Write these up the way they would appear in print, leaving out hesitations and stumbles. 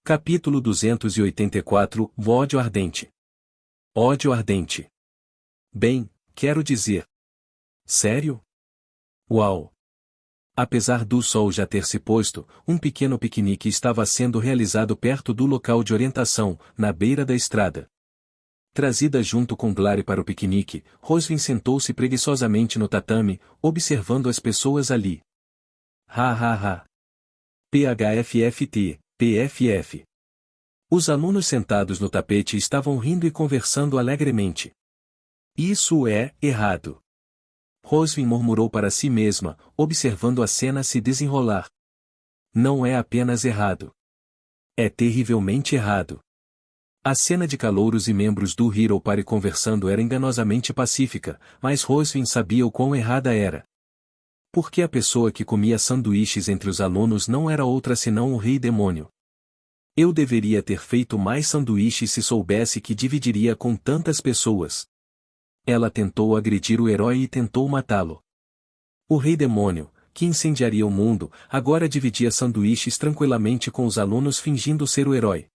Capítulo 284 O ódio ardente. Ódio ardente. Bem, quero dizer. Sério? Uau! Apesar do sol já ter se posto, um pequeno piquenique estava sendo realizado perto do local de orientação, na beira da estrada. Trazida junto com Glary para o piquenique, Rosvin sentou-se preguiçosamente no tatame, observando as pessoas ali. Ha ha ha. PHFFT, PFF. Os alunos sentados no tapete estavam rindo e conversando alegremente. Isso é errado. Rosvin murmurou para si mesma, observando a cena se desenrolar. Não é apenas errado. É terrivelmente errado. A cena de calouros e membros do Hero Party conversando era enganosamente pacífica, mas Rosvin sabia o quão errada era. Porque a pessoa que comia sanduíches entre os alunos não era outra senão o Rei Demônio. Eu deveria ter feito mais sanduíches se soubesse que dividiria com tantas pessoas. Ela tentou agredir o herói e tentou matá-lo. O Rei Demônio, que incendiaria o mundo, agora dividia sanduíches tranquilamente com os alunos fingindo ser o herói.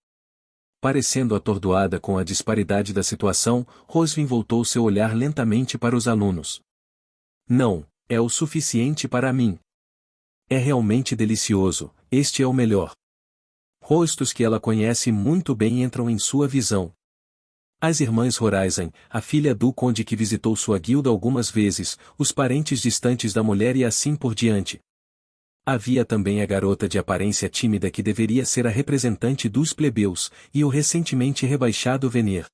Parecendo atordoada com a disparidade da situação, Rosvin voltou seu olhar lentamente para os alunos. Não, é o suficiente para mim. É realmente delicioso, este é o melhor. Rostos que ela conhece muito bem entram em sua visão. As irmãs Horizon, a filha do conde que visitou sua guilda algumas vezes, os parentes distantes da mulher e assim por diante. Havia também a garota de aparência tímida que deveria ser a representante dos plebeus, e o recentemente rebaixado Veneer.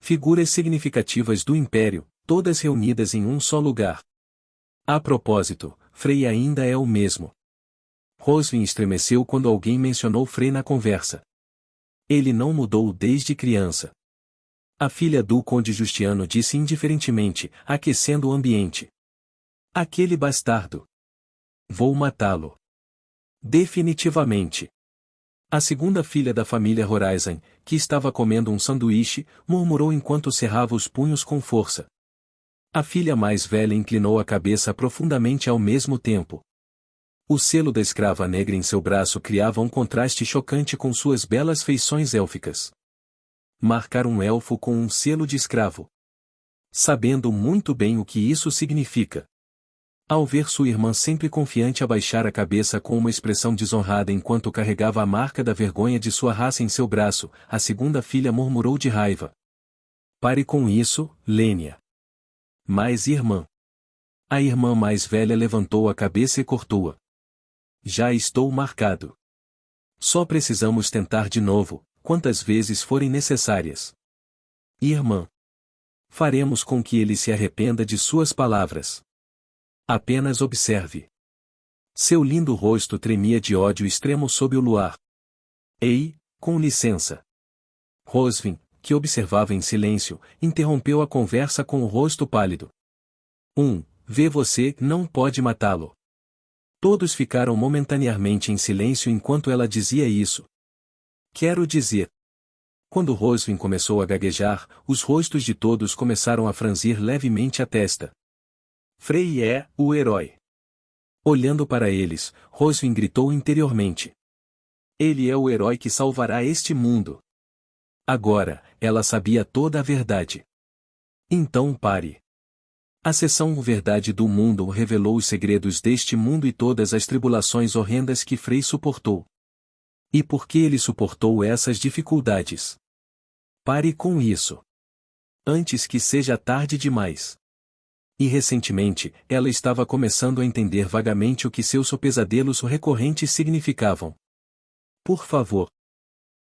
Figuras significativas do Império, todas reunidas em um só lugar. A propósito, Frey ainda é o mesmo. Rosvin estremeceu quando alguém mencionou Frey na conversa. Ele não mudou desde criança. A filha do conde Justiano disse indiferentemente, aquecendo o ambiente. Aquele bastardo. Vou matá-lo. Definitivamente. A segunda filha da família Horizon, que estava comendo um sanduíche, murmurou enquanto cerrava os punhos com força. A filha mais velha inclinou a cabeça profundamente ao mesmo tempo. O selo da escrava negra em seu braço criava um contraste chocante com suas belas feições élficas. Marcar um elfo com um selo de escravo. Sabendo muito bem o que isso significa. Ao ver sua irmã sempre confiante abaixar a cabeça com uma expressão desonrada enquanto carregava a marca da vergonha de sua raça em seu braço, a segunda filha murmurou de raiva. Pare com isso, Lenia. Mas irmã. A irmã mais velha levantou a cabeça e cortou-a. Já estou marcado. Só precisamos tentar de novo, quantas vezes forem necessárias. Irmã. Faremos com que ele se arrependa de suas palavras. Apenas observe. Seu lindo rosto tremia de ódio extremo sob o luar. Ei, com licença. Rosvin, que observava em silêncio, interrompeu a conversa com o rosto pálido. Vê você, não pode matá-lo. Todos ficaram momentaneamente em silêncio enquanto ela dizia isso. Quero dizer. Quando Rosvin começou a gaguejar, os rostos de todos começaram a franzir levemente a testa. Frey é o herói. Olhando para eles, Rosvin gritou interiormente. Ele é o herói que salvará este mundo. Agora, ela sabia toda a verdade. Então pare. A seção Verdade do Mundo revelou os segredos deste mundo e todas as tribulações horrendas que Frey suportou. E por que ele suportou essas dificuldades? Pare com isso. Antes que seja tarde demais. E recentemente, ela estava começando a entender vagamente o que seus pesadelos recorrentes significavam. Por favor.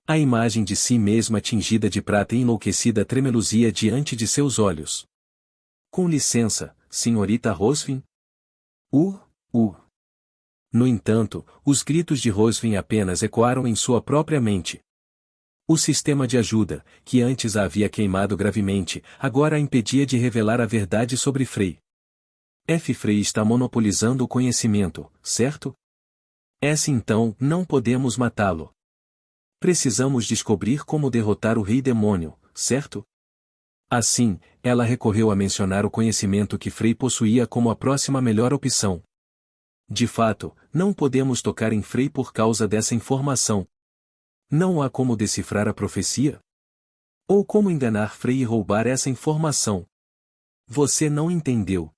A imagem de si mesma tingida de prata e enlouquecida tremeluzia diante de seus olhos. Com licença, senhorita Rosvin? No entanto, os gritos de Rosvin apenas ecoaram em sua própria mente. O sistema de ajuda, que antes a havia queimado gravemente, agora a impedia de revelar a verdade sobre Frey. Frey está monopolizando o conhecimento, certo? Então, não podemos matá-lo. Precisamos descobrir como derrotar o Rei Demônio, certo? Assim, ela recorreu a mencionar o conhecimento que Frey possuía como a próxima melhor opção. De fato, não podemos tocar em Frey por causa dessa informação. Não há como decifrar a profecia? Ou como enganar Frei e roubar essa informação? Você não entendeu.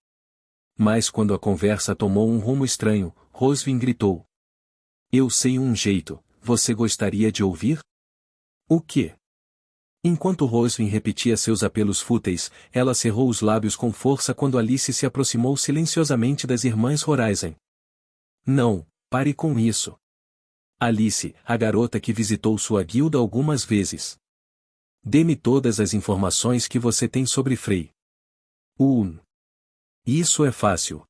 Mas quando a conversa tomou um rumo estranho, Rosvin gritou. Eu sei um jeito, você gostaria de ouvir? O quê? Enquanto Rosvin repetia seus apelos fúteis, ela cerrou os lábios com força quando Alice se aproximou silenciosamente das irmãs Horizon. Não, pare com isso. Alice, a garota que visitou sua guilda algumas vezes. Dê-me todas as informações que você tem sobre Frei. Isso é fácil.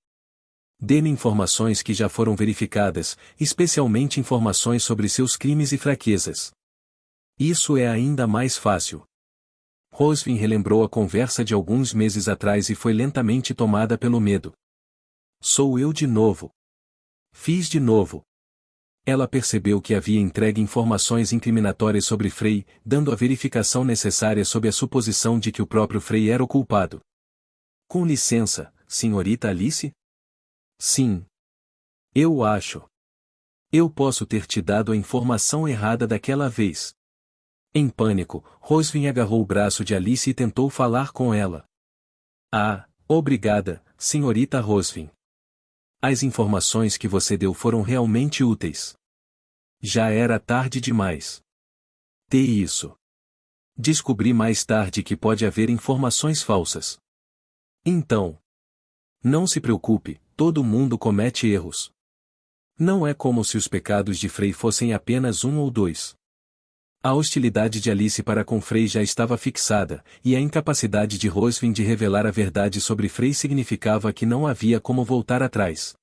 Dê-me informações que já foram verificadas, especialmente informações sobre seus crimes e fraquezas. Isso é ainda mais fácil. Rosvin relembrou a conversa de alguns meses atrás e foi lentamente tomada pelo medo. Sou eu de novo. Fiz de novo. Ela percebeu que havia entregue informações incriminatórias sobre Frei, dando a verificação necessária sob a suposição de que o próprio Frei era o culpado. Com licença, senhorita Alice? Sim. Eu acho. Eu posso ter te dado a informação errada daquela vez. Em pânico, Rosvin agarrou o braço de Alice e tentou falar com ela. Ah, obrigada, senhorita Rosvin. As informações que você deu foram realmente úteis. Já era tarde demais. Isso. Descobri mais tarde que pode haver informações falsas. Então. Não se preocupe, todo mundo comete erros. Não é como se os pecados de Frei fossem apenas um ou dois. A hostilidade de Alice para com Frei já estava fixada, e a incapacidade de Rosvin de revelar a verdade sobre Frei significava que não havia como voltar atrás.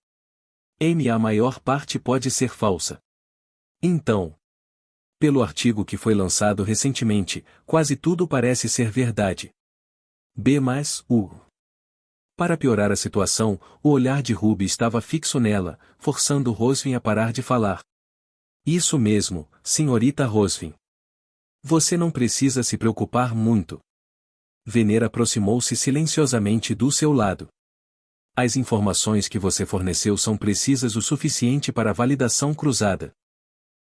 A maior parte pode ser falsa. Então, pelo artigo que foi lançado recentemente, quase tudo parece ser verdade. Para piorar a situação, o olhar de Ruby estava fixo nela, forçando Rosvin a parar de falar. Isso mesmo, senhorita Rosvin. Você não precisa se preocupar muito. Vener aproximou-se silenciosamente do seu lado. As informações que você forneceu são precisas o suficiente para a validação cruzada.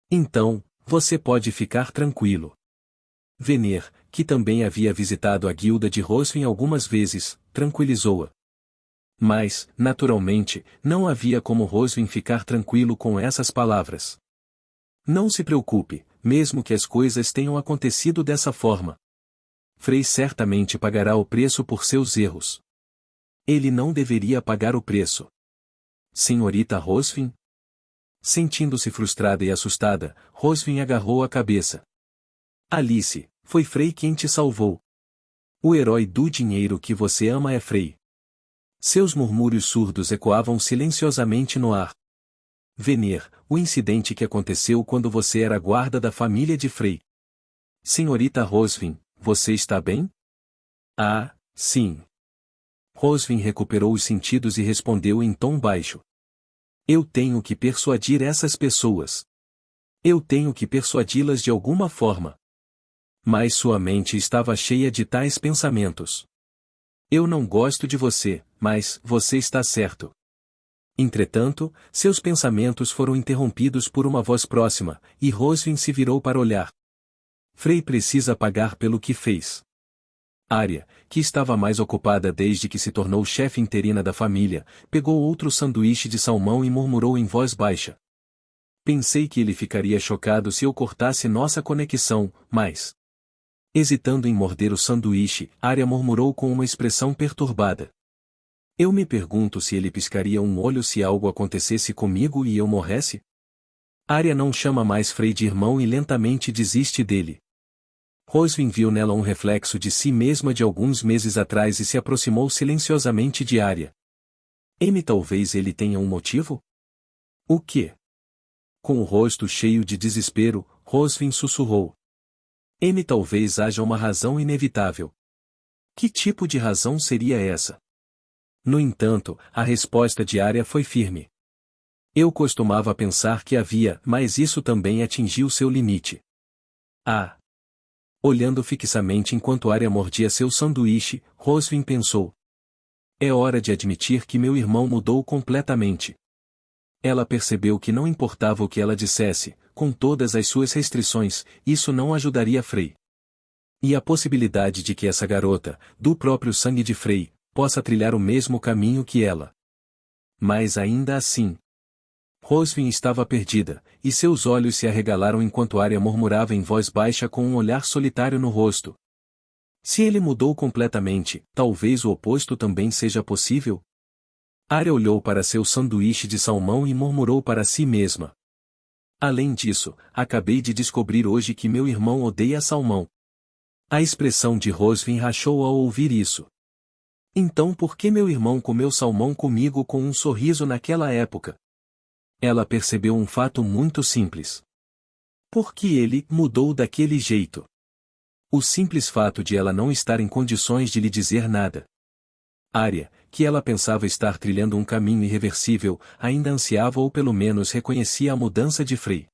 Então, você pode ficar tranquilo. Vener, que também havia visitado a guilda de Rosvin algumas vezes, tranquilizou-a. Mas, naturalmente, não havia como Rosvin ficar tranquilo com essas palavras. Não se preocupe, mesmo que as coisas tenham acontecido dessa forma. Frei certamente pagará o preço por seus erros. Ele não deveria pagar o preço. Senhorita Rosvin? Sentindo-se frustrada e assustada, Rosvin agarrou a cabeça. Alice, foi Frei quem te salvou. O herói do dinheiro que você ama é Frei. Seus murmúrios surdos ecoavam silenciosamente no ar. Vener, o incidente que aconteceu quando você era guarda da família de Frei. Senhorita Rosvin, você está bem? Ah, sim. Rosvin recuperou os sentidos e respondeu em tom baixo. Eu tenho que persuadir essas pessoas. Eu tenho que persuadi-las de alguma forma. Mas sua mente estava cheia de tais pensamentos. Eu não gosto de você, mas você está certo. Entretanto, seus pensamentos foram interrompidos por uma voz próxima, e Rosvin se virou para olhar. Frei precisa pagar pelo que fez. Arya, que estava mais ocupada desde que se tornou chefe interina da família, pegou outro sanduíche de salmão e murmurou em voz baixa. Pensei que ele ficaria chocado se eu cortasse nossa conexão, mas... Hesitando em morder o sanduíche, Arya murmurou com uma expressão perturbada. Eu me pergunto se ele piscaria um olho se algo acontecesse comigo e eu morresse? Arya não chama mais Frei de irmão e lentamente desiste dele. Rosvin viu nela um reflexo de si mesma de alguns meses atrás e se aproximou silenciosamente de Arya. Talvez ele tenha um motivo? O quê? Com o rosto cheio de desespero, Rosvin sussurrou. Talvez haja uma razão inevitável. Que tipo de razão seria essa? No entanto, a resposta de Arya foi firme. Eu costumava pensar que havia, mas isso também atingiu seu limite. Ah! Olhando fixamente enquanto Arya mordia seu sanduíche, Rosvin pensou. É hora de admitir que meu irmão mudou completamente. Ela percebeu que não importava o que ela dissesse, com todas as suas restrições, isso não ajudaria Frey. E a possibilidade de que essa garota, do próprio sangue de Frey, possa trilhar o mesmo caminho que ela. Mas ainda assim, Rosvin estava perdida, e seus olhos se arregalaram enquanto Arya murmurava em voz baixa com um olhar solitário no rosto. Se ele mudou completamente, talvez o oposto também seja possível? Arya olhou para seu sanduíche de salmão e murmurou para si mesma. Além disso, acabei de descobrir hoje que meu irmão odeia salmão. A expressão de Rosvin rachou ao ouvir isso. Então por que meu irmão comeu salmão comigo com um sorriso naquela época? Ela percebeu um fato muito simples. Por que ele mudou daquele jeito? O simples fato de ela não estar em condições de lhe dizer nada. Arya, que ela pensava estar trilhando um caminho irreversível, ainda ansiava ou pelo menos reconhecia a mudança de Frey.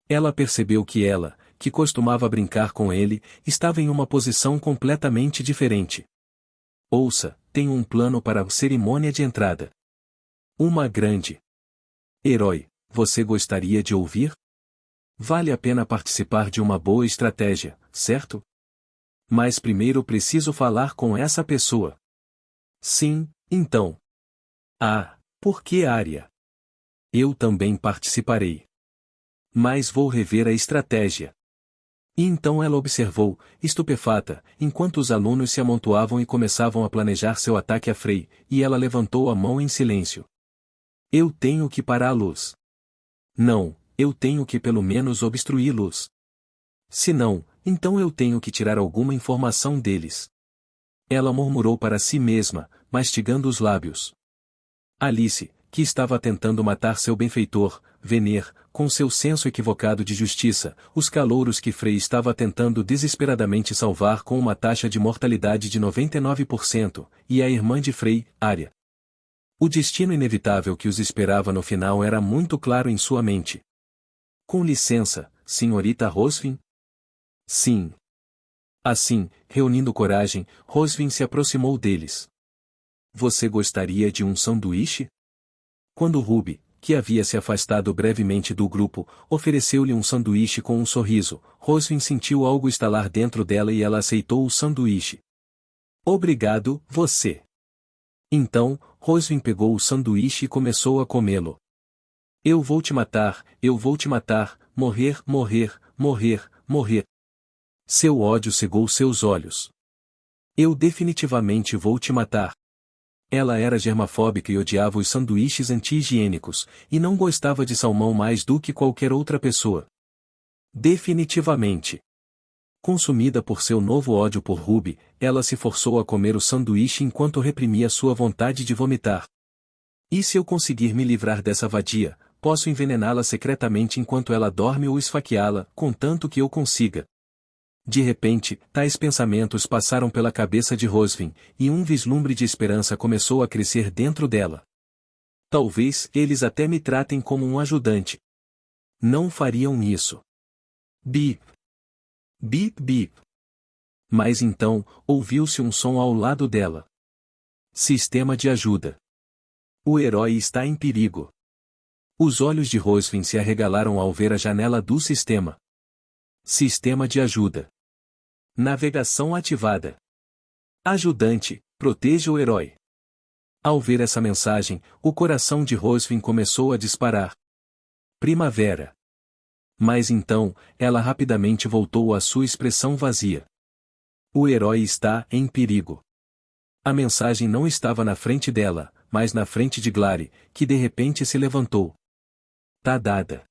Ela percebeu que ela, que costumava brincar com ele, estava em uma posição completamente diferente. Ouça, tenho um plano para a cerimônia de entrada. Uma grande. Herói, você gostaria de ouvir? Vale a pena participar de uma boa estratégia, certo? Mas primeiro preciso falar com essa pessoa. Sim, então. Ah, por que Arya? Eu também participarei. Mas vou rever a estratégia. E então ela observou, estupefata, enquanto os alunos se amontoavam e começavam a planejar seu ataque a Frey, e ela levantou a mão em silêncio. Eu tenho que parar a luz. Não, eu tenho que pelo menos obstruir luz. Se não, então eu tenho que tirar alguma informação deles. Ela murmurou para si mesma, mastigando os lábios. Alice, que estava tentando matar seu benfeitor, Vener, com seu senso equivocado de justiça, os calouros que Frey estava tentando desesperadamente salvar com uma taxa de mortalidade de 99%, e a irmã de Frey, Arya. O destino inevitável que os esperava no final era muito claro em sua mente. Com licença, senhorita Rosvin? Sim. Assim, reunindo coragem, Rosvin se aproximou deles. Você gostaria de um sanduíche? Quando Ruby, que havia se afastado brevemente do grupo, ofereceu-lhe um sanduíche com um sorriso, Rosvin sentiu algo estalar dentro dela e ela aceitou o sanduíche. Obrigado, você. Então, Rosvin pegou o sanduíche e começou a comê-lo. Eu vou te matar, morrer, morrer, morrer, morrer. Seu ódio cegou seus olhos. Eu definitivamente vou te matar. Ela era germafóbica e odiava os sanduíches anti-higiênicos, e não gostava de salmão mais do que qualquer outra pessoa. Definitivamente. Consumida por seu novo ódio por Ruby, ela se forçou a comer o sanduíche enquanto reprimia sua vontade de vomitar. E se eu conseguir me livrar dessa vadia, posso envenená-la secretamente enquanto ela dorme ou esfaqueá-la, contanto que eu consiga. De repente, tais pensamentos passaram pela cabeça de Rosvin, e um vislumbre de esperança começou a crescer dentro dela. Talvez eles até me tratem como um ajudante. Não fariam isso. Bip. Bip bip. Mas então, ouviu-se um som ao lado dela. Sistema de ajuda. O herói está em perigo. Os olhos de Rosvin se arregalaram ao ver a janela do sistema. Sistema de ajuda. Navegação ativada. Ajudante, proteja o herói. Ao ver essa mensagem, o coração de Rosvin começou a disparar. Primavera. Mas então, ela rapidamente voltou à sua expressão vazia. O herói está em perigo. A mensagem não estava na frente dela, mas na frente de Glari, que de repente se levantou. Tá dada.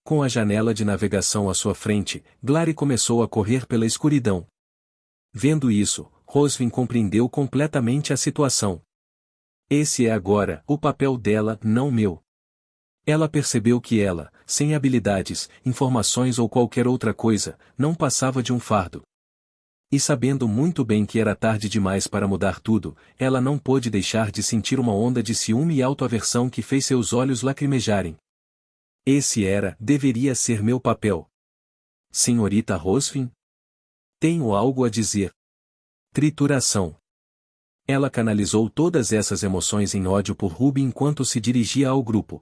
Com a janela de navegação à sua frente, Glari começou a correr pela escuridão. Vendo isso, Rosvin compreendeu completamente a situação. Esse é agora o papel dela, não meu. Ela percebeu que ela, sem habilidades, informações ou qualquer outra coisa, não passava de um fardo. E sabendo muito bem que era tarde demais para mudar tudo, ela não pôde deixar de sentir uma onda de ciúme e autoaversão que fez seus olhos lacrimejarem. Deveria ser meu papel. Senhorita Rosvin? Tenho algo a dizer. Trituração. Ela canalizou todas essas emoções em ódio por Ruby enquanto se dirigia ao grupo.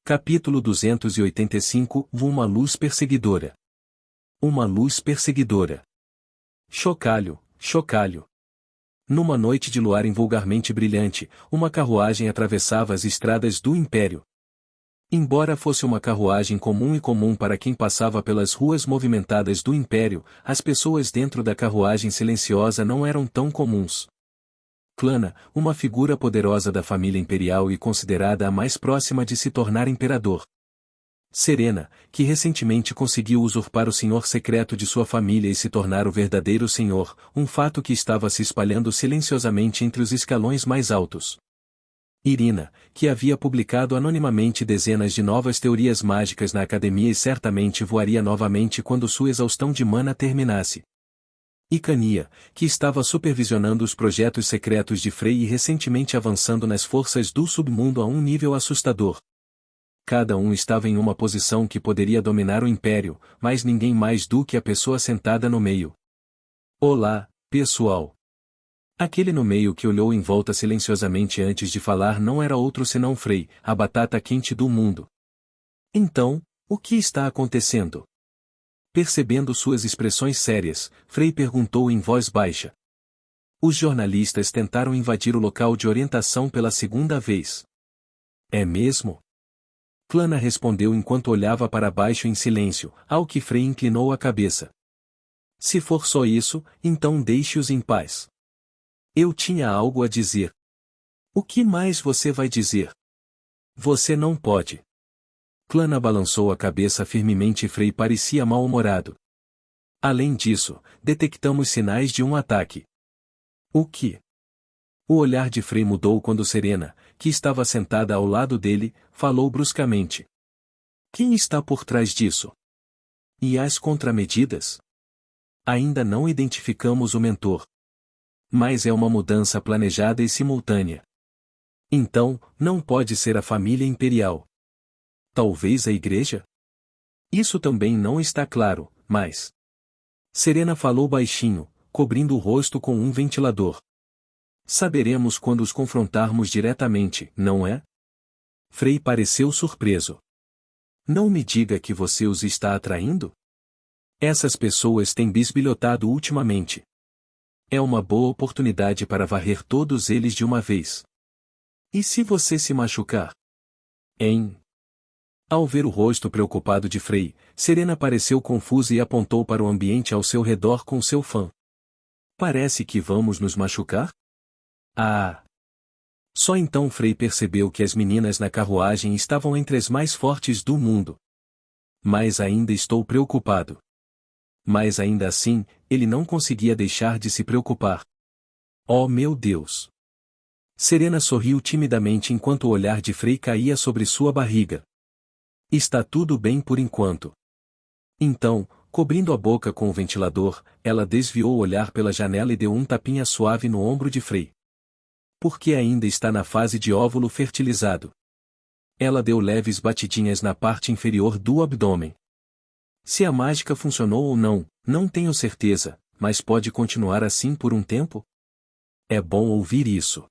Capítulo 285 Uma luz perseguidora. Uma luz perseguidora. Chocalho, chocalho. Numa noite de luar invulgarmente brilhante, uma carruagem atravessava as estradas do Império. Embora fosse uma carruagem comum para quem passava pelas ruas movimentadas do Império, as pessoas dentro da carruagem silenciosa não eram tão comuns. Clana, uma figura poderosa da família imperial e considerada a mais próxima de se tornar imperador. Serena, que recentemente conseguiu usurpar o senhor secreto de sua família e se tornar o verdadeiro senhor, um fato que estava se espalhando silenciosamente entre os escalões mais altos. Irina, que havia publicado anonimamente dezenas de novas teorias mágicas na academia e certamente voaria novamente quando sua exaustão de mana terminasse. E Cania, que estava supervisionando os projetos secretos de Frey e recentemente avançando nas forças do submundo a um nível assustador. Cada um estava em uma posição que poderia dominar o Império, mas ninguém mais do que a pessoa sentada no meio. Olá, pessoal. Aquele no meio que olhou em volta silenciosamente antes de falar não era outro senão Frey, a batata quente do mundo. Então, o que está acontecendo? Percebendo suas expressões sérias, Frey perguntou em voz baixa. Os jornalistas tentaram invadir o local de orientação pela segunda vez. É mesmo? Clana respondeu enquanto olhava para baixo em silêncio, ao que Frey inclinou a cabeça. Se for só isso, então deixe-os em paz. Eu tinha algo a dizer. O que mais você vai dizer? Você não pode. Clana balançou a cabeça firmemente e Frey parecia mal-humorado. Além disso, detectamos sinais de um ataque. O que? O olhar de Frey mudou quando Serena, que estava sentada ao lado dele, falou bruscamente. Quem está por trás disso? E as contramedidas? Ainda não identificamos o mentor. Mas é uma mudança planejada e simultânea. Então, não pode ser a família imperial. Talvez a igreja? Isso também não está claro, mas... Serena falou baixinho, cobrindo o rosto com um ventilador. Saberemos quando os confrontarmos diretamente, não é? Frey pareceu surpreso. Não me diga que você os está atraindo? Essas pessoas têm bisbilhotado ultimamente. É uma boa oportunidade para varrer todos eles de uma vez. E se você se machucar? Hein? Ao ver o rosto preocupado de Frey, Serena pareceu confusa e apontou para o ambiente ao seu redor com seu fã. Parece que vamos nos machucar? Ah! Só então Frey percebeu que as meninas na carruagem estavam entre as mais fortes do mundo. Mas ainda estou preocupado. Mas ainda assim, ele não conseguia deixar de se preocupar. Oh meu Deus! Serena sorriu timidamente enquanto o olhar de Frey caía sobre sua barriga. Está tudo bem por enquanto. Então, cobrindo a boca com o ventilador, ela desviou o olhar pela janela e deu um tapinha suave no ombro de Frey. Porque ainda está na fase de óvulo fertilizado. Ela deu leves batidinhas na parte inferior do abdômen. Se a mágica funcionou ou não, não tenho certeza, mas pode continuar assim por um tempo? É bom ouvir isso.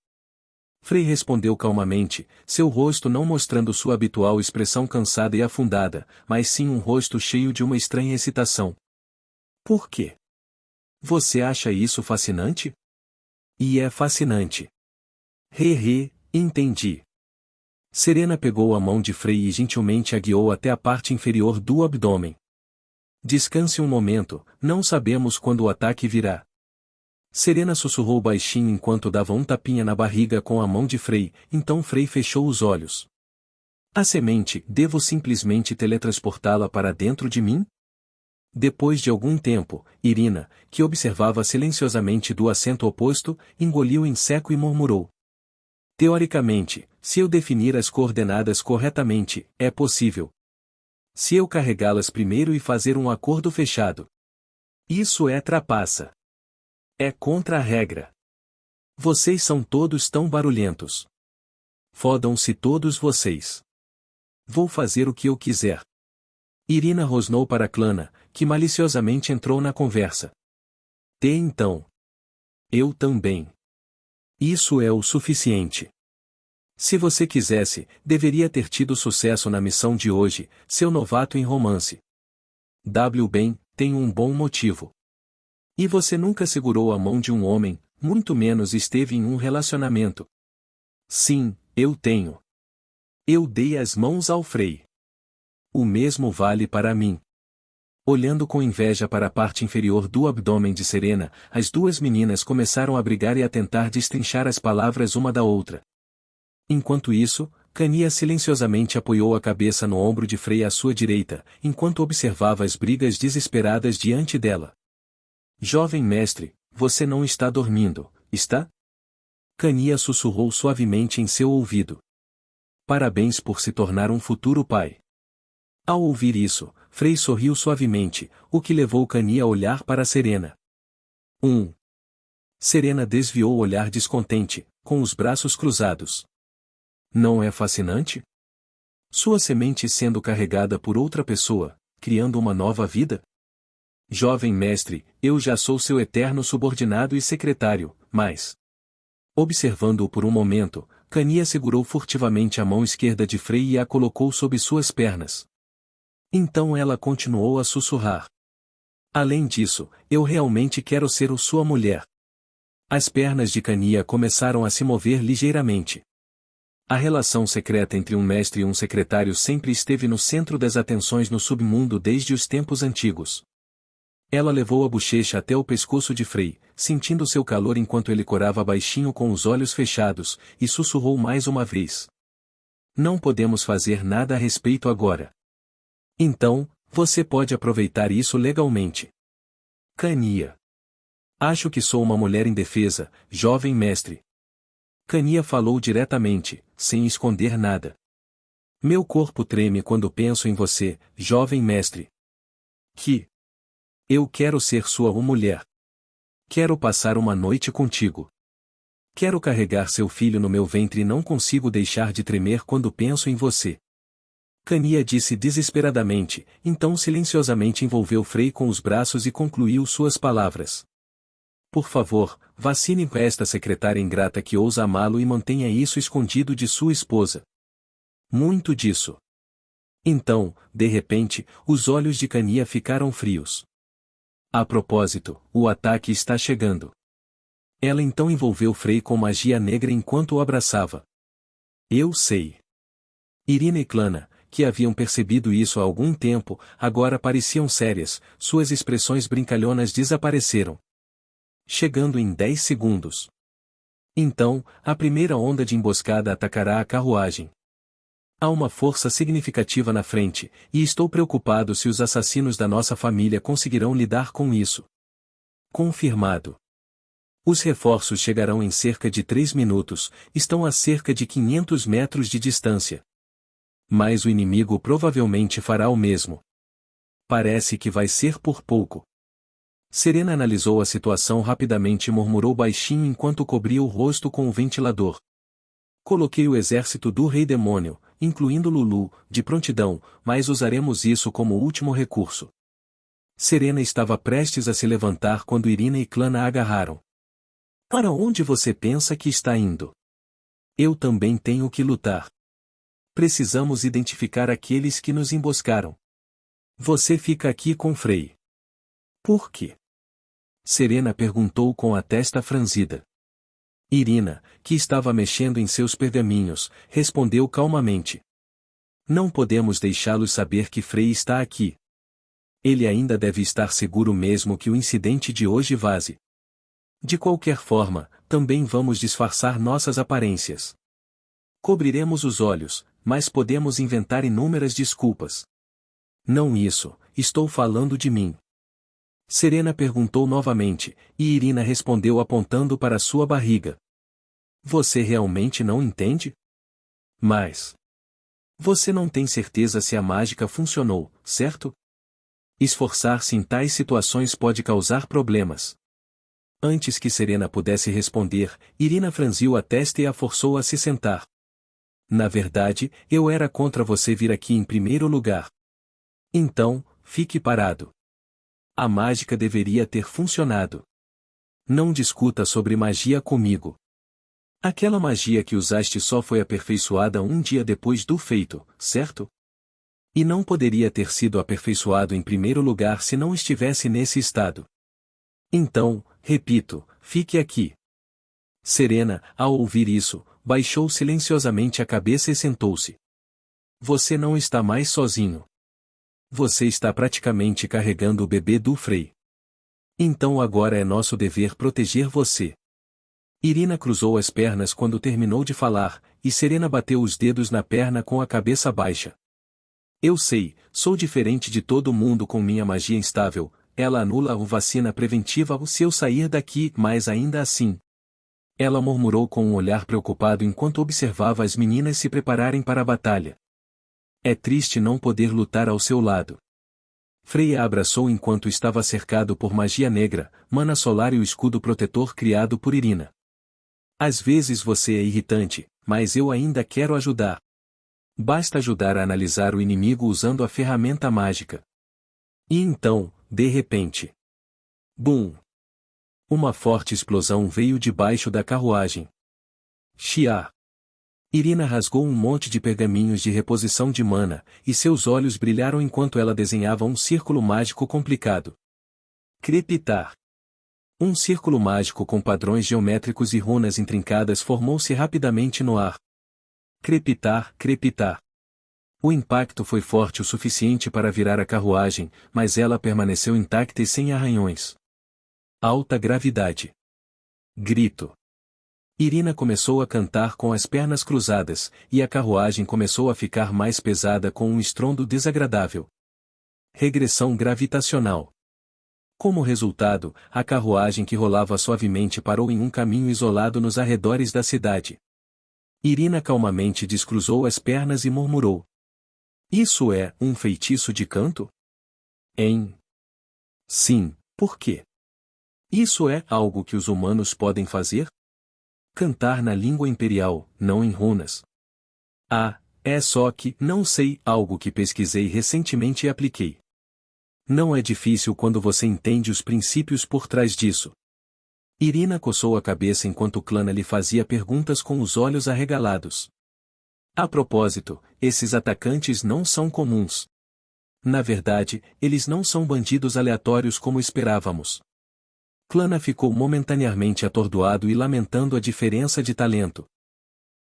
Frey respondeu calmamente, seu rosto não mostrando sua habitual expressão cansada e afundada, mas sim um rosto cheio de uma estranha excitação. Por quê? Você acha isso fascinante? E é fascinante. Entendi. Serena pegou a mão de Frey e gentilmente a guiou até a parte inferior do abdômen. Descanse um momento, não sabemos quando o ataque virá. Serena sussurrou baixinho enquanto dava um tapinha na barriga com a mão de Frey, então Frey fechou os olhos. A semente, devo simplesmente teletransportá-la para dentro de mim? Depois de algum tempo, Irina, que observava silenciosamente do assento oposto, engoliu em seco e murmurou. Teoricamente, se eu definir as coordenadas corretamente, é possível. Se eu carregá-las primeiro e fazer um acordo fechado. Isso é trapaça. É contra a regra. Vocês são todos tão barulhentos. Fodam-se todos vocês. Vou fazer o que eu quiser. Irina rosnou para Clana, que maliciosamente entrou na conversa. Então. Eu também. Isso é o suficiente. Se você quisesse, deveria ter tido sucesso na missão de hoje, seu novato em romance. Bem, tenho um bom motivo. E você nunca segurou a mão de um homem, muito menos esteve em um relacionamento. Sim, eu tenho. Eu dei as mãos ao Frei. O mesmo vale para mim. Olhando com inveja para a parte inferior do abdômen de Serena, as duas meninas começaram a brigar e a tentar destrinchar as palavras uma da outra. Enquanto isso, Cania silenciosamente apoiou a cabeça no ombro de Frei à sua direita, enquanto observava as brigas desesperadas diante dela. Jovem mestre, você não está dormindo, está? Cania sussurrou suavemente em seu ouvido. Parabéns por se tornar um futuro pai. Ao ouvir isso, Frei sorriu suavemente, o que levou Cania a olhar para Serena. Serena desviou o olhar descontente, com os braços cruzados. Não é fascinante? Sua semente sendo carregada por outra pessoa, criando uma nova vida? Jovem mestre, eu já sou seu eterno subordinado e secretário, mas... Observando-o por um momento, Cania segurou furtivamente a mão esquerda de Frei e a colocou sob suas pernas. Então ela continuou a sussurrar. Além disso, eu realmente quero ser sua mulher. As pernas de Cania começaram a se mover ligeiramente. A relação secreta entre um mestre e um secretário sempre esteve no centro das atenções no submundo desde os tempos antigos. Ela levou a bochecha até o pescoço de Frei, sentindo seu calor enquanto ele corava baixinho com os olhos fechados, e sussurrou mais uma vez. Não podemos fazer nada a respeito agora. Então, você pode aproveitar isso legalmente. Cania. Acho que sou uma mulher indefesa, jovem mestre. Cania falou diretamente, sem esconder nada. Meu corpo treme quando penso em você, jovem mestre. Eu quero ser sua mulher. Quero passar uma noite contigo. Quero carregar seu filho no meu ventre e não consigo deixar de tremer quando penso em você. Cania disse desesperadamente, então silenciosamente envolveu Frei com os braços e concluiu suas palavras. Por favor, vacine esta secretária ingrata que ousa amá-lo e mantenha isso escondido de sua esposa. Muito disso. Então, de repente, os olhos de Cania ficaram frios. A propósito, o ataque está chegando. Ela então envolveu Frei com magia negra enquanto o abraçava. Eu sei. Irina e Clana, que haviam percebido isso há algum tempo, agora pareciam sérias, suas expressões brincalhonas desapareceram. Chegando em 10 segundos. Então, a primeira onda de emboscada atacará a carruagem. Há uma força significativa na frente, e estou preocupado se os assassinos da nossa família conseguirão lidar com isso. Confirmado. Os reforços chegarão em cerca de 3 minutos, estão a cerca de 500 metros de distância. Mas o inimigo provavelmente fará o mesmo. Parece que vai ser por pouco. Serena analisou a situação rapidamente e murmurou baixinho enquanto cobria o rosto com o ventilador. Coloquei o exército do Rei Demônio, incluindo Lulu, de prontidão, mas usaremos isso como último recurso. Serena estava prestes a se levantar quando Irina e Clana a agarraram. Para onde você pensa que está indo? Eu também tenho que lutar. Precisamos identificar aqueles que nos emboscaram. Você fica aqui com Frei. Por quê? Serena perguntou com a testa franzida. Irina, que estava mexendo em seus pergaminhos, respondeu calmamente. Não podemos deixá-los saber que Frei está aqui. Ele ainda deve estar seguro mesmo que o incidente de hoje vaze. De qualquer forma, também vamos disfarçar nossas aparências. Cobriremos os olhos, mas podemos inventar inúmeras desculpas. Não isso, estou falando de mim. Serena perguntou novamente, e Irina respondeu apontando para sua barriga. Você realmente não entende? Mas... Você não tem certeza se a mágica funcionou, certo? Esforçar-se em tais situações pode causar problemas. Antes que Serena pudesse responder, Irina franziu a testa e a forçou a se sentar. Na verdade, eu era contra você vir aqui em primeiro lugar. Então, fique parado. A mágica deveria ter funcionado. Não discuta sobre magia comigo. Aquela magia que usaste só foi aperfeiçoada um dia depois do feito, certo? E não poderia ter sido aperfeiçoado em primeiro lugar se não estivesse nesse estado. Então, repito, fique aqui. Serena, ao ouvir isso, baixou silenciosamente a cabeça e sentou-se. Você não está mais sozinho. Você está praticamente carregando o bebê do Frei. Então agora é nosso dever proteger você. Irina cruzou as pernas quando terminou de falar, e Serena bateu os dedos na perna com a cabeça baixa. Eu sei, sou diferente de todo mundo com minha magia instável, ela anula a vacina preventiva se eu sair daqui, mas ainda assim. Ela murmurou com um olhar preocupado enquanto observava as meninas se prepararem para a batalha. É triste não poder lutar ao seu lado. Freya a abraçou enquanto estava cercado por magia negra, mana solar e o escudo protetor criado por Irina. Às vezes você é irritante, mas eu ainda quero ajudar. Basta ajudar a analisar o inimigo usando a ferramenta mágica. E então, de repente. Bum! Uma forte explosão veio debaixo da carruagem. Xia! Irina rasgou um monte de pergaminhos de reposição de mana, e seus olhos brilharam enquanto ela desenhava um círculo mágico complicado. Crepitar! Um círculo mágico com padrões geométricos e runas intrincadas formou-se rapidamente no ar. Crepitar, crepitar. O impacto foi forte o suficiente para virar a carruagem, mas ela permaneceu intacta e sem arranhões. Alta gravidade. Grito. Irina começou a cantar com as pernas cruzadas, e a carruagem começou a ficar mais pesada com um estrondo desagradável. Regressão gravitacional. Como resultado, a carruagem que rolava suavemente parou em um caminho isolado nos arredores da cidade. Irina calmamente descruzou as pernas e murmurou. Isso é um feitiço de canto? Hein? Sim, por quê? Isso é algo que os humanos podem fazer? Cantar na língua imperial, não em runas. Ah, é só que, não sei, algo que pesquisei recentemente e apliquei. Não é difícil quando você entende os princípios por trás disso. Irina coçou a cabeça enquanto Clana lhe fazia perguntas com os olhos arregalados. A propósito, esses atacantes não são comuns. Na verdade, eles não são bandidos aleatórios como esperávamos. Clana ficou momentaneamente atordoado e lamentando a diferença de talento.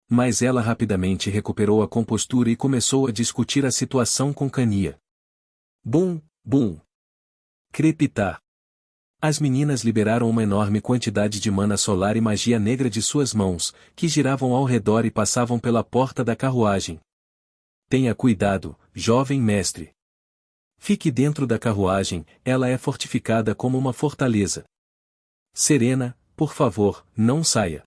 Mas ela rapidamente recuperou a compostura e começou a discutir a situação com Cania. Bum, bum. Crepitar. As meninas liberaram uma enorme quantidade de mana solar e magia negra de suas mãos, que giravam ao redor e passavam pela porta da carruagem. Tenha cuidado, jovem mestre. Fique dentro da carruagem, ela é fortificada como uma fortaleza. Serena, por favor, não saia.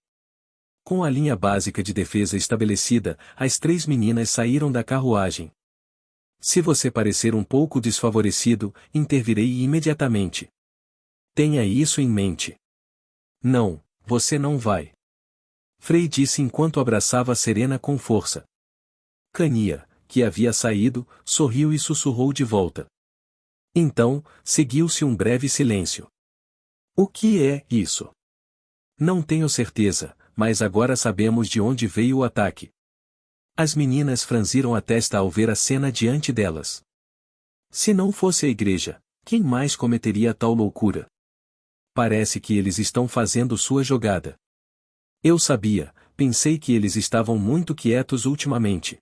Com a linha básica de defesa estabelecida, as 3 meninas saíram da carruagem. Se você parecer um pouco desfavorecido, intervirei imediatamente. Tenha isso em mente. Não, você não vai. Frei disse enquanto abraçava Serena com força. Cania, que havia saído, sorriu e sussurrou de volta. Então, seguiu-se um breve silêncio. O que é isso? Não tenho certeza, mas agora sabemos de onde veio o ataque. As meninas franziram a testa ao ver a cena diante delas. Se não fosse a igreja, quem mais cometeria tal loucura? Parece que eles estão fazendo sua jogada. Eu sabia, pensei que eles estavam muito quietos ultimamente.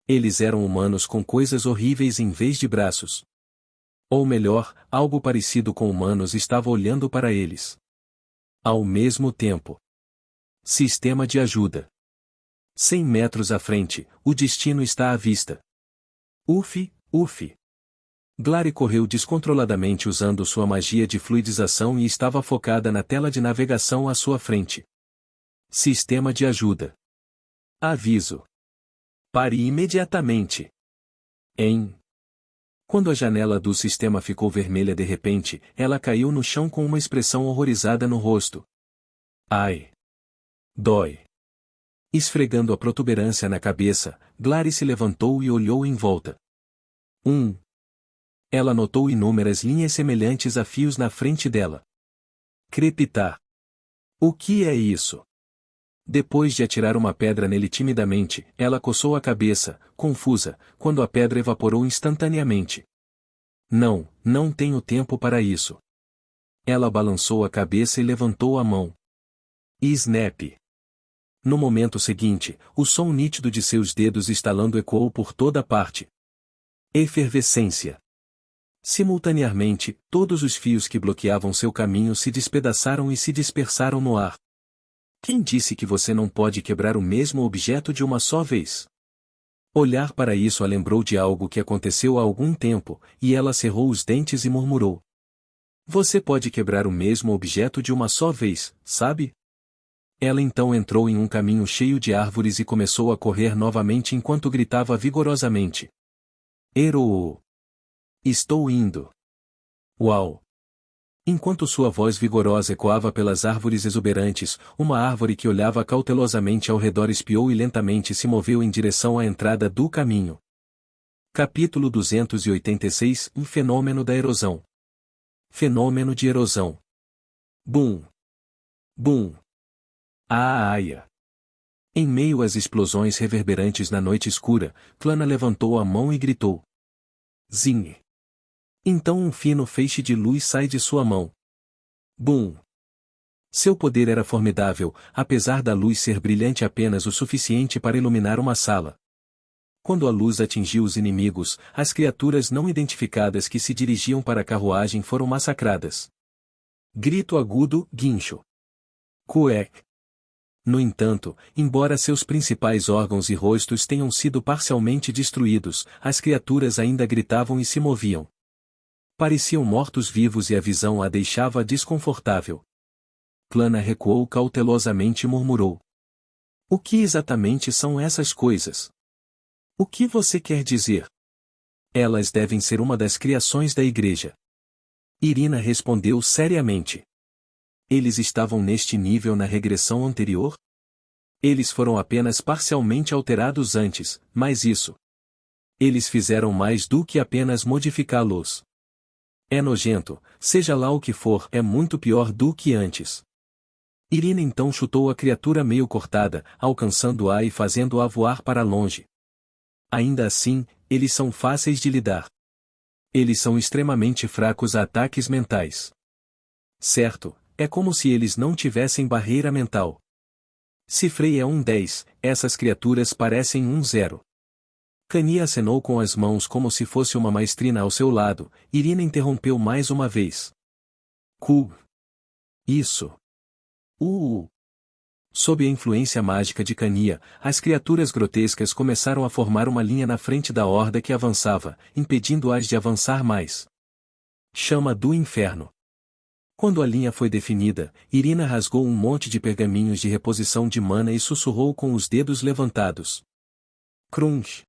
Eles eram humanos com coisas horríveis em vez de braços. Ou melhor, algo parecido com humanos estava olhando para eles. Ao mesmo tempo. Sistema de ajuda. 100 metros à frente, o destino está à vista. Uf, uf. Glari correu descontroladamente usando sua magia de fluidização e estava focada na tela de navegação à sua frente. Sistema de ajuda. Aviso. Pare imediatamente. Quando a janela do sistema ficou vermelha de repente, ela caiu no chão com uma expressão horrorizada no rosto. Ai! Dói! Esfregando a protuberância na cabeça, Glari se levantou e olhou em volta. Ela notou inúmeras linhas semelhantes a fios na frente dela. Crepitar. O que é isso? Depois de atirar uma pedra nele timidamente, ela coçou a cabeça, confusa, quando a pedra evaporou instantaneamente. Não, não tenho tempo para isso. Ela balançou a cabeça e levantou a mão. E snap! No momento seguinte, o som nítido de seus dedos estalando ecoou por toda parte. Efervescência. Simultaneamente, todos os fios que bloqueavam seu caminho se despedaçaram e se dispersaram no ar. Quem disse que você não pode quebrar o mesmo objeto de uma só vez? Olhar para isso a lembrou de algo que aconteceu há algum tempo, e ela cerrou os dentes e murmurou. Você pode quebrar o mesmo objeto de uma só vez, sabe? Ela então entrou em um caminho cheio de árvores e começou a correr novamente enquanto gritava vigorosamente. Erou! Estou indo! Uau! Enquanto sua voz vigorosa ecoava pelas árvores exuberantes, uma árvore que olhava cautelosamente ao redor espiou e lentamente se moveu em direção à entrada do caminho. Capítulo 286 – Um fenômeno da erosão. Fenômeno de erosão. Bum! Bum! Aia! Em meio às explosões reverberantes na noite escura, Clana levantou a mão e gritou. Zing! Então um fino feixe de luz sai de sua mão. Bum! Seu poder era formidável, apesar da luz ser brilhante apenas o suficiente para iluminar uma sala. Quando a luz atingiu os inimigos, as criaturas não identificadas que se dirigiam para a carruagem foram massacradas. Grito agudo, guincho. Cuec. No entanto, embora seus principais órgãos e rostos tenham sido parcialmente destruídos, as criaturas ainda gritavam e se moviam. Pareciam mortos-vivos e a visão a deixava desconfortável. Clana recuou cautelosamente e murmurou. O que exatamente são essas coisas? O que você quer dizer? Elas devem ser uma das criações da igreja. Irina respondeu seriamente. Eles estavam neste nível na regressão anterior? Eles foram apenas parcialmente alterados antes, mas isso. Eles fizeram mais do que apenas modificá-los. É nojento, seja lá o que for, é muito pior do que antes. Irina então chutou a criatura meio cortada, alcançando-a e fazendo-a voar para longe. Ainda assim, eles são fáceis de lidar. Eles são extremamente fracos a ataques mentais. Certo, é como se eles não tivessem barreira mental. Se Frey é um 10, essas criaturas parecem um 0. Kania acenou com as mãos como se fosse uma maestrina ao seu lado, Irina interrompeu mais uma vez. Isso. Sob a influência mágica de Kania, as criaturas grotescas começaram a formar uma linha na frente da horda que avançava, impedindo-as de avançar mais. Chama do inferno. Quando a linha foi definida, Irina rasgou um monte de pergaminhos de reposição de mana e sussurrou com os dedos levantados. Crunch.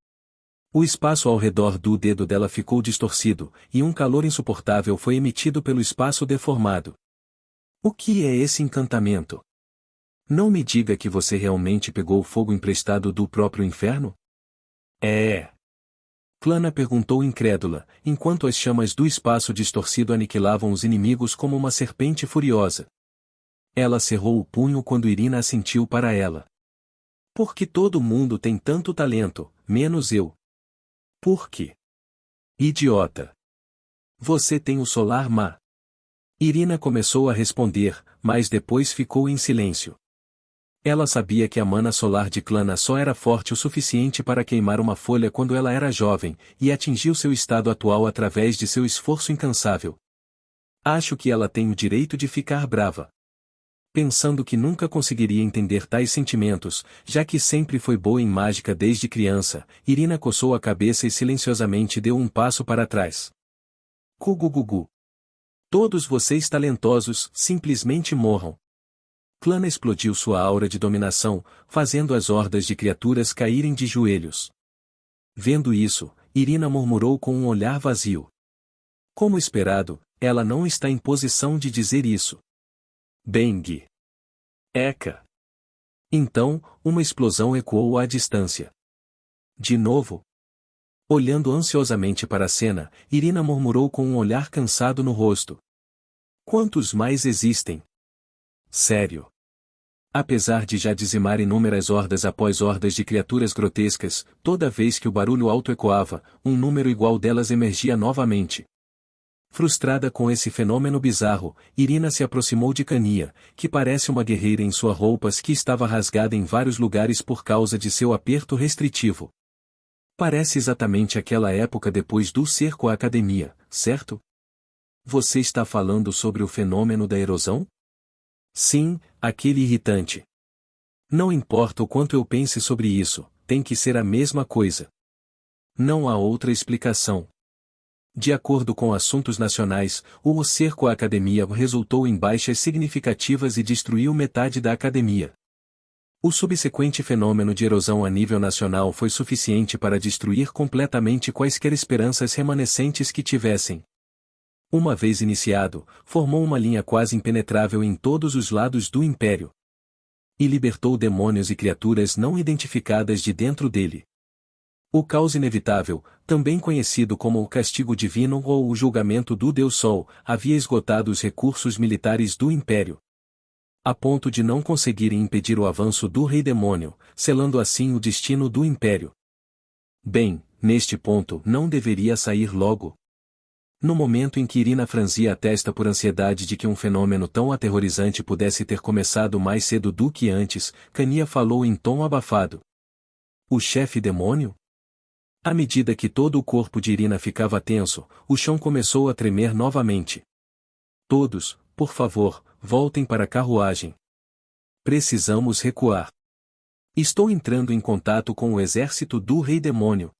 O espaço ao redor do dedo dela ficou distorcido, e um calor insuportável foi emitido pelo espaço deformado. O que é esse encantamento? Não me diga que você realmente pegou o fogo emprestado do próprio inferno? É. Clana perguntou incrédula, enquanto as chamas do espaço distorcido aniquilavam os inimigos como uma serpente furiosa. Ela cerrou o punho quando Irina assentiu para ela. Porque todo mundo tem tanto talento, menos eu. Por quê? Idiota. Você tem o solar má. Irina começou a responder, mas depois ficou em silêncio. Ela sabia que a mana solar de Clana só era forte o suficiente para queimar uma folha quando ela era jovem, e atingiu seu estado atual através de seu esforço incansável. Acho que ela tem o direito de ficar brava. Pensando que nunca conseguiria entender tais sentimentos, já que sempre foi boa em mágica desde criança, Irina coçou a cabeça e silenciosamente deu um passo para trás. Cugugugu. Todos vocês talentosos, simplesmente morram. Clana explodiu sua aura de dominação, fazendo as hordas de criaturas caírem de joelhos. Vendo isso, Irina murmurou com um olhar vazio. Como esperado, ela não está em posição de dizer isso. Bang! Eca! Então, uma explosão ecoou à distância. De novo? Olhando ansiosamente para a cena, Irina murmurou com um olhar cansado no rosto. Quantos mais existem? Sério? Apesar de já dizimar inúmeras hordas após hordas de criaturas grotescas, toda vez que o barulho alto ecoava, um número igual delas emergia novamente. Frustrada com esse fenômeno bizarro, Irina se aproximou de Cania, que parece uma guerreira em suas roupas que estava rasgada em vários lugares por causa de seu aperto restritivo. Parece exatamente aquela época depois do cerco à academia, certo? Você está falando sobre o fenômeno da erosão? Sim, aquele irritante. Não importa o quanto eu pense sobre isso, tem que ser a mesma coisa. Não há outra explicação. De acordo com assuntos nacionais, o cerco à academia resultou em baixas significativas e destruiu metade da academia. O subsequente fenômeno de erosão a nível nacional foi suficiente para destruir completamente quaisquer esperanças remanescentes que tivessem. Uma vez iniciado, formou uma linha quase impenetrável em todos os lados do império. E libertou demônios e criaturas não identificadas de dentro dele. O caos inevitável, também conhecido como o castigo divino ou o julgamento do Deus Sol, havia esgotado os recursos militares do império, a ponto de não conseguirem impedir o avanço do Rei Demônio, selando assim o destino do império. Bem, neste ponto não deveria sair logo. No momento em que Irina franzia a testa por ansiedade de que um fenômeno tão aterrorizante pudesse ter começado mais cedo do que antes, Cania falou em tom abafado. O chefe demônio? À medida que todo o corpo de Irina ficava tenso, o chão começou a tremer novamente. Todos, por favor, voltem para a carruagem. Precisamos recuar. Estou entrando em contato com o exército do Rei Demônio.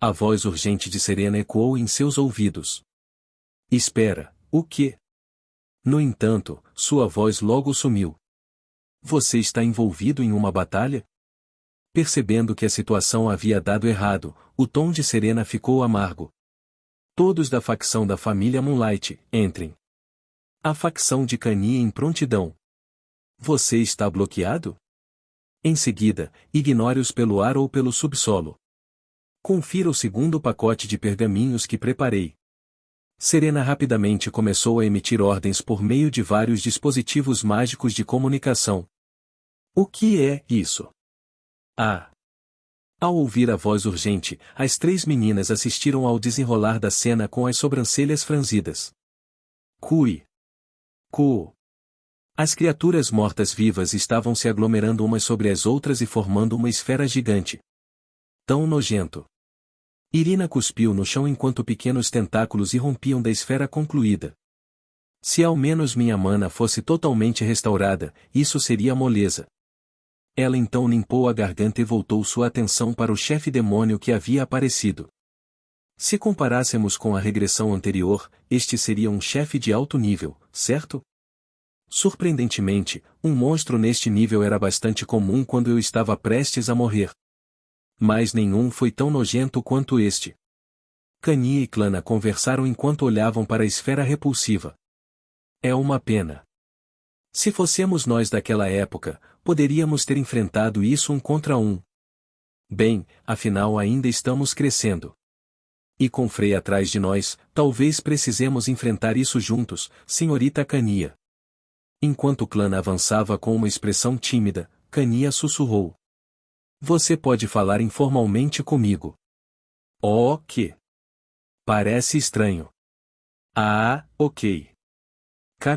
A voz urgente de Serena ecoou em seus ouvidos. Espera, o quê? No entanto, sua voz logo sumiu. Você está envolvido em uma batalha? Percebendo que a situação havia dado errado, o tom de Serena ficou amargo. Todos da facção da família Moonlight, entrem. A facção de Cania em prontidão. Você está bloqueado? Em seguida, ignore-os pelo ar ou pelo subsolo. Confira o segundo pacote de pergaminhos que preparei. Serena rapidamente começou a emitir ordens por meio de vários dispositivos mágicos de comunicação. O que é isso? Ah! Ao ouvir a voz urgente, as três meninas assistiram ao desenrolar da cena com as sobrancelhas franzidas. Cui! Cu! As criaturas mortas-vivas estavam se aglomerando umas sobre as outras e formando uma esfera gigante. Tão nojento! Irina cuspiu no chão enquanto pequenos tentáculos irrompiam da esfera concluída. Se ao menos minha mana fosse totalmente restaurada, isso seria moleza. Ela então limpou a garganta e voltou sua atenção para o chefe demônio que havia aparecido. Se comparássemos com a regressão anterior, este seria um chefe de alto nível, certo? Surpreendentemente, um monstro neste nível era bastante comum quando eu estava prestes a morrer. Mas nenhum foi tão nojento quanto este. Cania e Clana conversaram enquanto olhavam para a esfera repulsiva. É uma pena. Se fossemos nós daquela época, poderíamos ter enfrentado isso 1 contra 1. Bem, afinal ainda estamos crescendo. E com Frey atrás de nós, talvez precisemos enfrentar isso juntos, senhorita Cania. Enquanto Clana avançava com uma expressão tímida, Cania sussurrou. Você pode falar informalmente comigo. Oh, que? Parece estranho. Ah, ok.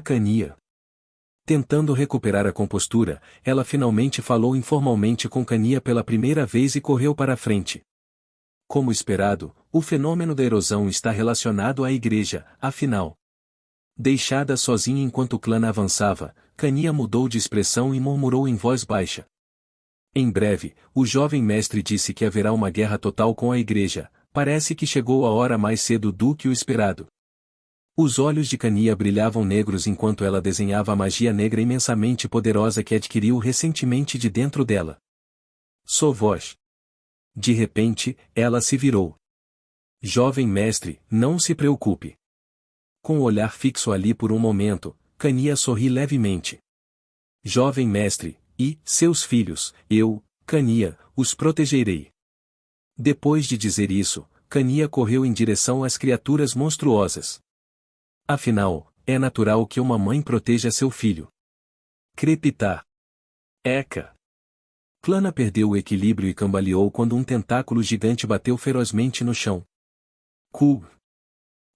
Cania. Tentando recuperar a compostura, ela finalmente falou informalmente com Cania pela primeira vez e correu para a frente. Como esperado, o fenômeno da erosão está relacionado à igreja, afinal. Deixada sozinha enquanto Clana avançava, Cania mudou de expressão e murmurou em voz baixa. Em breve, o jovem mestre disse que haverá uma guerra total com a igreja, parece que chegou a hora mais cedo do que o esperado. Os olhos de Cania brilhavam negros enquanto ela desenhava a magia negra imensamente poderosa que adquiriu recentemente de dentro dela. Sua voz. De repente, ela se virou. Jovem mestre, não se preocupe. Com o olhar fixo ali por um momento, Cania sorri levemente. Jovem mestre, e seus filhos, eu, Cania, os protegerei. Depois de dizer isso, Cania correu em direção às criaturas monstruosas. Afinal, é natural que uma mãe proteja seu filho. Crepitar. Eca! Clana perdeu o equilíbrio e cambaleou quando um tentáculo gigante bateu ferozmente no chão. Cu!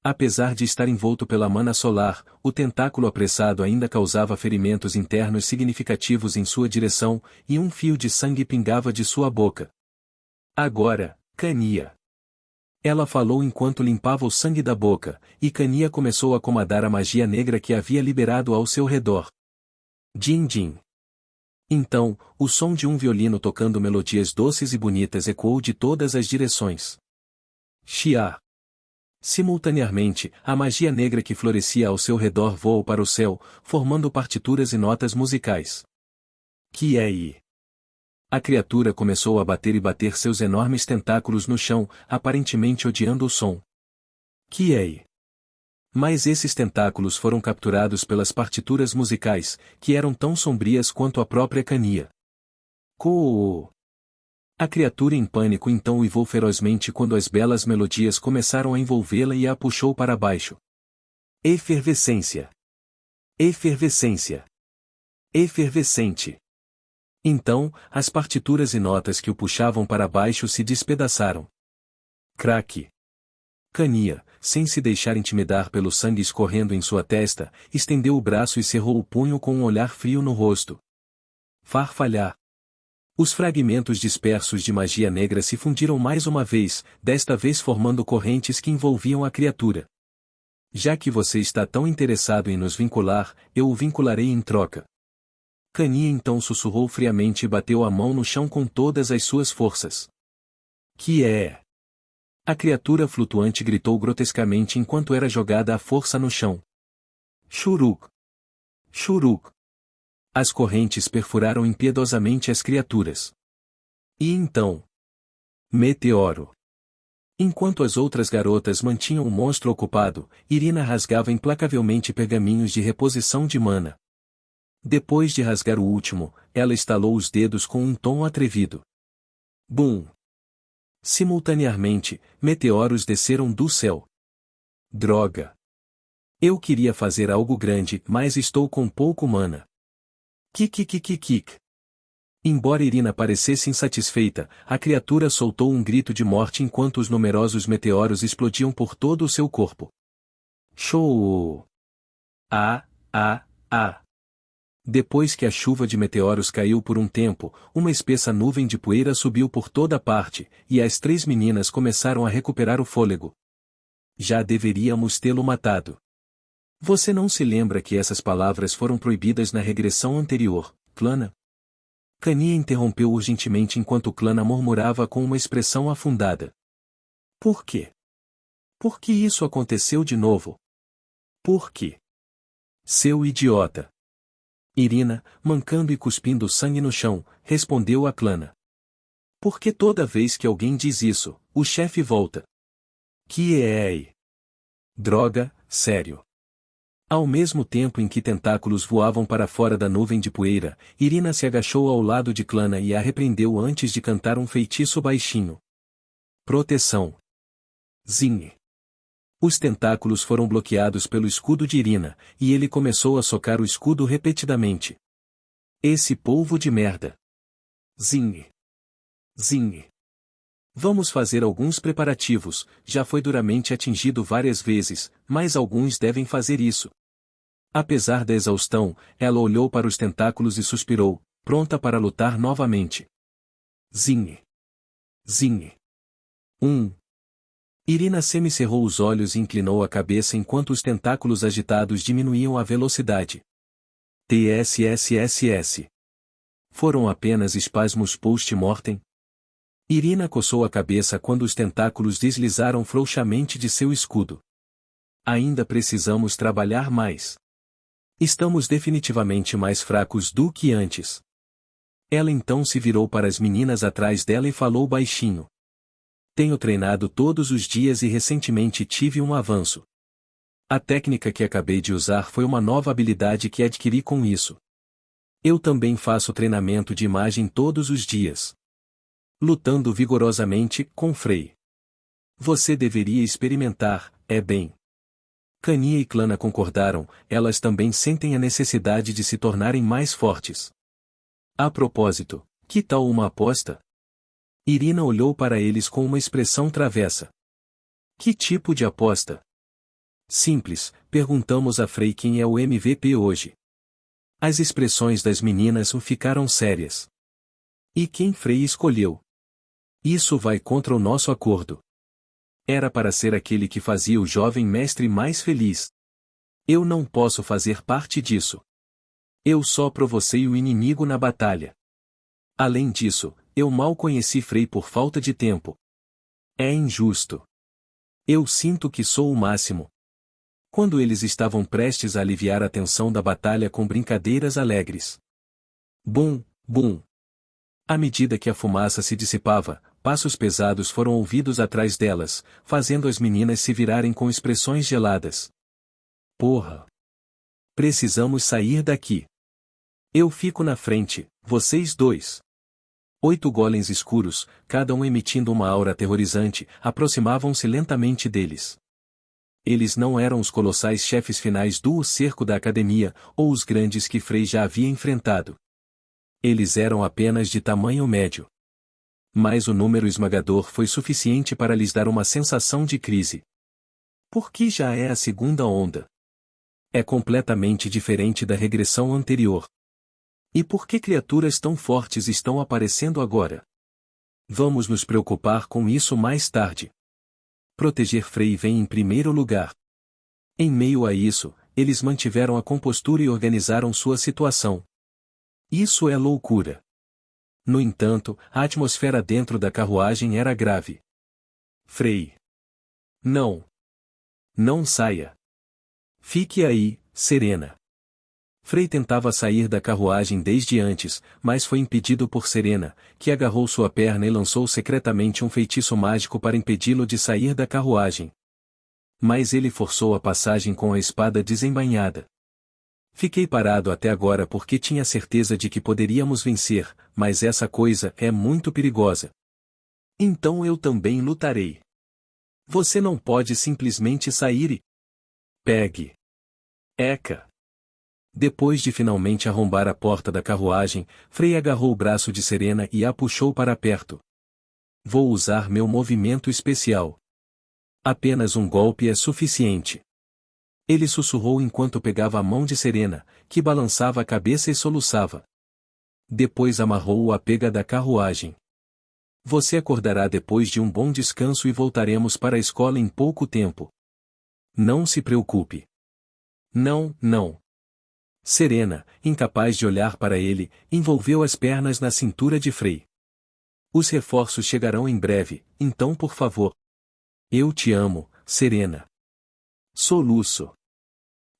Apesar de estar envolto pela mana solar, o tentáculo apressado ainda causava ferimentos internos significativos em sua direção, e um fio de sangue pingava de sua boca. Agora, Cania! Ela falou enquanto limpava o sangue da boca, e Cania começou a comandar a magia negra que havia liberado ao seu redor. Din-din. Então, o som de um violino tocando melodias doces e bonitas ecoou de todas as direções. Xia! Simultaneamente, a magia negra que florescia ao seu redor voou para o céu, formando partituras e notas musicais. Kiei! A criatura começou a bater e bater seus enormes tentáculos no chão, aparentemente odiando o som. Kiei! Mas esses tentáculos foram capturados pelas partituras musicais, que eram tão sombrias quanto a própria Cania. Coo! A criatura em pânico então uivou ferozmente quando as belas melodias começaram a envolvê-la e a puxou para baixo. Efervescência! Efervescência! Efervescente! Então, as partituras e notas que o puxavam para baixo se despedaçaram. Craque! Cania, sem se deixar intimidar pelo sangue escorrendo em sua testa, estendeu o braço e cerrou o punho com um olhar frio no rosto. Farfalhar! Os fragmentos dispersos de magia negra se fundiram mais uma vez, desta vez formando correntes que envolviam a criatura. Já que você está tão interessado em nos vincular, eu o vincularei em troca. Cania então sussurrou friamente e bateu a mão no chão com todas as suas forças. Que é? A criatura flutuante gritou grotescamente enquanto era jogada à força no chão. Churuk! Churuk! As correntes perfuraram impiedosamente as criaturas. E então? Meteoro! Enquanto as outras garotas mantinham o monstro ocupado, Irina rasgava implacavelmente pergaminhos de reposição de mana. Depois de rasgar o último, ela estalou os dedos com um tom atrevido. Bum! Simultaneamente, meteoros desceram do céu. Droga! Eu queria fazer algo grande, mas estou com pouco mana. Kikikikikik. Embora Irina parecesse insatisfeita, a criatura soltou um grito de morte enquanto os numerosos meteoros explodiam por todo o seu corpo. Show! Ah, ah, ah! Depois que a chuva de meteoros caiu por um tempo, uma espessa nuvem de poeira subiu por toda parte, e as três meninas começaram a recuperar o fôlego. Já deveríamos tê-lo matado. Você não se lembra que essas palavras foram proibidas na regressão anterior, Clana? Cania interrompeu urgentemente enquanto Clana murmurava com uma expressão afundada. Por quê? Por que isso aconteceu de novo? Por quê? Seu idiota! Irina, mancando e cuspindo sangue no chão, respondeu a Clana. Porque toda vez que alguém diz isso, o chefe volta. Que é? Droga, sério. Ao mesmo tempo em que tentáculos voavam para fora da nuvem de poeira, Irina se agachou ao lado de Clana e a repreendeu antes de cantar um feitiço baixinho. Proteção. Zing. Os tentáculos foram bloqueados pelo escudo de Irina, e ele começou a socar o escudo repetidamente. Esse polvo de merda. Zing. Zing. Vamos fazer alguns preparativos, já foi duramente atingido várias vezes, mas alguns devem fazer isso. Apesar da exaustão, ela olhou para os tentáculos e suspirou, pronta para lutar novamente. Zing. Zing. Irina semicerrou os olhos e inclinou a cabeça enquanto os tentáculos agitados diminuíam a velocidade. TSSSS. Foram apenas espasmos post-mortem? Irina coçou a cabeça quando os tentáculos deslizaram frouxamente de seu escudo. Ainda precisamos trabalhar mais. Estamos definitivamente mais fracos do que antes. Ela então se virou para as meninas atrás dela e falou baixinho. Tenho treinado todos os dias e recentemente tive um avanço. A técnica que acabei de usar foi uma nova habilidade que adquiri com isso. Eu também faço treinamento de imagem todos os dias. Lutando vigorosamente, com Frey. Você deveria experimentar, é bem. Cania e Clana concordaram, elas também sentem a necessidade de se tornarem mais fortes. A propósito, que tal uma aposta? Irina olhou para eles com uma expressão travessa. Que tipo de aposta? Simples, perguntamos a Frei quem é o MVP hoje. As expressões das meninas ficaram sérias. E quem Frei escolheu? Isso vai contra o nosso acordo. Era para ser aquele que fazia o jovem mestre mais feliz. Eu não posso fazer parte disso. Eu só provocei o inimigo na batalha. Além disso, eu mal conheci Frei por falta de tempo. É injusto. Eu sinto que sou o máximo. Quando eles estavam prestes a aliviar a tensão da batalha com brincadeiras alegres. Bum, bum. À medida que a fumaça se dissipava, passos pesados foram ouvidos atrás delas, fazendo as meninas se virarem com expressões geladas. Porra! Precisamos sair daqui. Eu fico na frente, vocês dois. 8 golems escuros, cada um emitindo uma aura aterrorizante, aproximavam-se lentamente deles. Eles não eram os colossais chefes finais do cerco da academia, ou os grandes que Frei já havia enfrentado. Eles eram apenas de tamanho médio. Mas o número esmagador foi suficiente para lhes dar uma sensação de crise. Porque já é a segunda onda. É completamente diferente da regressão anterior. E por que criaturas tão fortes estão aparecendo agora? Vamos nos preocupar com isso mais tarde. Proteger Frei vem em primeiro lugar. Em meio a isso, eles mantiveram a compostura e organizaram sua situação. Isso é loucura. No entanto, a atmosfera dentro da carruagem era grave. Frei. Não. Não saia. Fique aí, Serena. Frei tentava sair da carruagem desde antes, mas foi impedido por Serena, que agarrou sua perna e lançou secretamente um feitiço mágico para impedi-lo de sair da carruagem. Mas ele forçou a passagem com a espada desembainhada. Fiquei parado até agora porque tinha certeza de que poderíamos vencer, mas essa coisa é muito perigosa. Então eu também lutarei. Você não pode simplesmente sair e... Pegue. Eca. Depois de finalmente arrombar a porta da carruagem, Frei agarrou o braço de Serena e a puxou para perto. Vou usar meu movimento especial. Apenas um golpe é suficiente. Ele sussurrou enquanto pegava a mão de Serena, que balançava a cabeça e soluçava. Depois amarrou-o à pega da carruagem. Você acordará depois de um bom descanso e voltaremos para a escola em pouco tempo. Não se preocupe. Não, não. Serena, incapaz de olhar para ele, envolveu as pernas na cintura de Frei. Os reforços chegarão em breve, então por favor. Eu te amo, Serena. Soluço.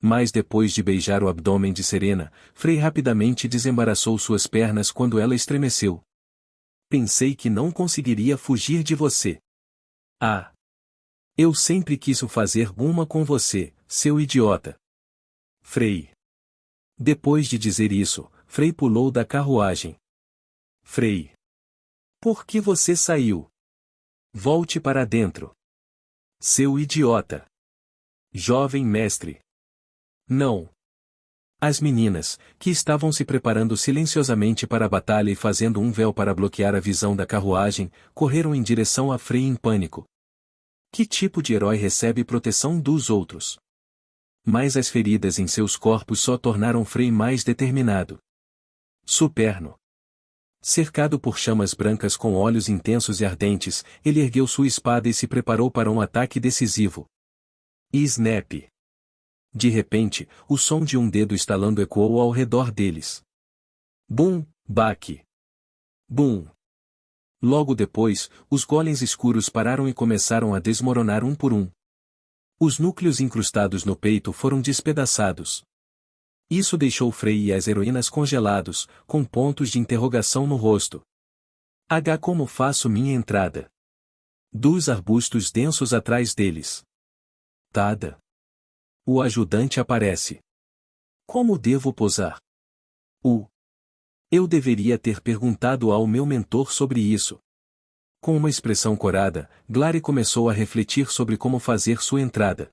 Mas depois de beijar o abdômen de Serena, Frei rapidamente desembaraçou suas pernas quando ela estremeceu. Pensei que não conseguiria fugir de você. Ah! Eu sempre quis fazer uma com você, seu idiota. Frei. Depois de dizer isso, Frei pulou da carruagem. Frei. Por que você saiu? Volte para dentro. Seu idiota. Jovem mestre. Não. As meninas, que estavam se preparando silenciosamente para a batalha e fazendo um véu para bloquear a visão da carruagem, correram em direção a Frei em pânico. Que tipo de herói recebe proteção dos outros? Mas as feridas em seus corpos só tornaram Frei mais determinado. Superno. Cercado por chamas brancas com olhos intensos e ardentes, ele ergueu sua espada e se preparou para um ataque decisivo. Snap. De repente, o som de um dedo estalando ecoou ao redor deles. Bum, baque. Bum. Logo depois, os golems escuros pararam e começaram a desmoronar um por um. Os núcleos incrustados no peito foram despedaçados. Isso deixou Frei e as heroínas congelados, com pontos de interrogação no rosto. Como faço minha entrada? Dos arbustos densos atrás deles. Tada. O ajudante aparece. Como devo posar? Eu deveria ter perguntado ao meu mentor sobre isso. Com uma expressão corada, Glary começou a refletir sobre como fazer sua entrada.